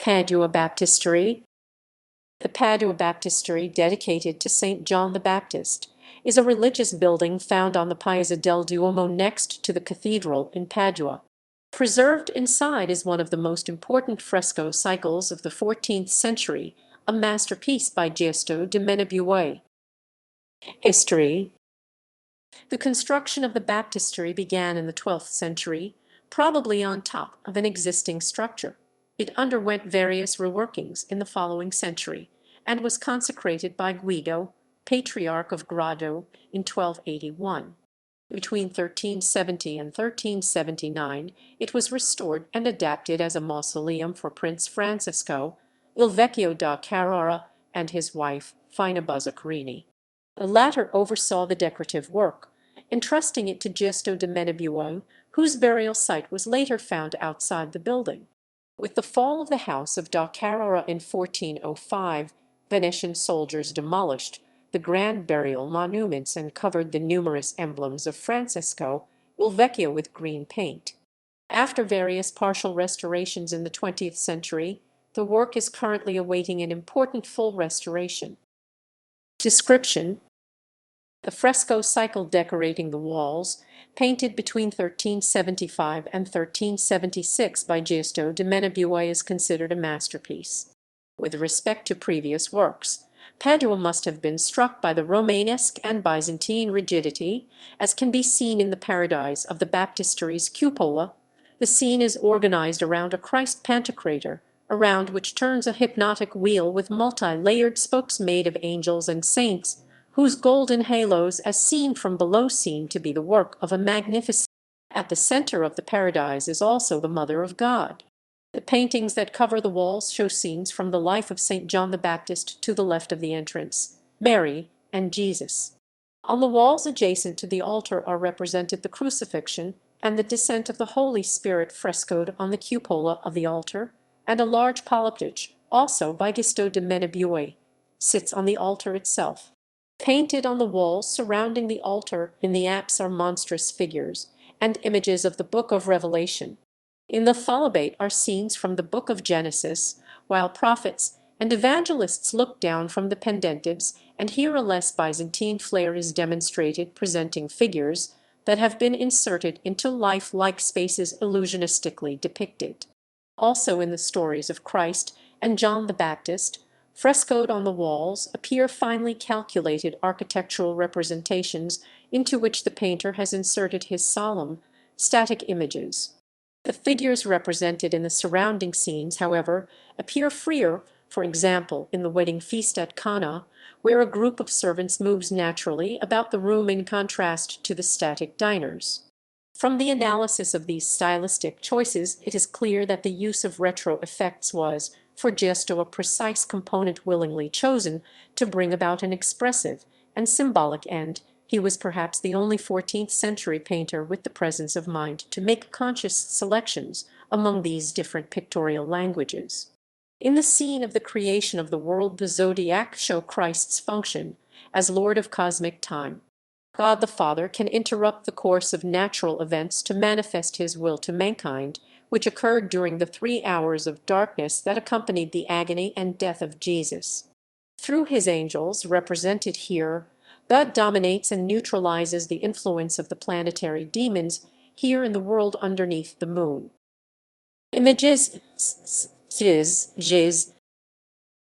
Padua Baptistery. The Padua Baptistery, dedicated to St. John the Baptist, is a religious building found on the Piazza del Duomo next to the cathedral in Padua. Preserved inside is one of the most important fresco cycles of the 14th century, a masterpiece by Giusto de Menabuoi. History. The construction of the baptistery began in the 12th century, probably on top of an existing structure. It underwent various reworkings in the following century, and was consecrated by Guido, Patriarch of Grado, in 1281. Between 1370 and 1379, it was restored and adapted as a mausoleum for Prince Francesco, Il Vecchio da Carrara, and his wife, Fina Buzzaccarini. The latter oversaw the decorative work, entrusting it to Giusto de Menabuoi, whose burial site was later found outside the building. With the fall of the house of da Carrara in 1405, Venetian soldiers demolished the grand burial monuments and covered the numerous emblems of Francesco Il Vecchio with green paint. After various partial restorations in the 20th century, the work is currently awaiting an important full restoration. Description. The fresco cycle decorating the walls, painted between 1375 and 1376 by Giusto de Menabuoi, is considered a masterpiece. With respect to previous works, Padua must have been struck by the Romanesque and Byzantine rigidity, as can be seen in the Paradise of the Baptistery's cupola. The scene is organized around a Christ Pantocrator, around which turns a hypnotic wheel with multi-layered spokes made of angels and saints, whose golden halos as seen from below seem to be the work of a magnificent. At the center of the Paradise is also the Mother of God. The paintings that cover the walls show scenes from the life of St. John the Baptist to the left of the entrance, Mary, and Jesus. On the walls adjacent to the altar are represented the crucifixion and the descent of the Holy Spirit frescoed on the cupola of the altar, and a large polyptych, also by Giusto de Menabuoi, sits on the altar itself. Painted on the walls surrounding the altar in the apse are monstrous figures and images of the Book of Revelation. In the Tholobate are scenes from the Book of Genesis, while prophets and evangelists look down from the pendentives, and here a less Byzantine flair is demonstrated, presenting figures that have been inserted into life-like spaces illusionistically depicted. Also in the stories of Christ and John the Baptist, frescoed on the walls, appear finely calculated architectural representations into which the painter has inserted his solemn, static images. The figures represented in the surrounding scenes, however, appear freer, for example, in the wedding feast at Cana, where a group of servants moves naturally about the room in contrast to the static diners. From the analysis of these stylistic choices, it is clear that the use of retro effects was, for Giusto, a precise component willingly chosen to bring about an expressive and symbolic end. He was perhaps the only 14th-century painter with the presence of mind to make conscious selections among these different pictorial languages. In the scene of the creation of the world, the zodiac show Christ's function as Lord of cosmic time. God the Father can interrupt the course of natural events to manifest his will to mankind, which occurred during the 3 hours of darkness that accompanied the agony and death of Jesus. Through his angels, represented here, God dominates and neutralizes the influence of the planetary demons here in the world underneath the moon. Images.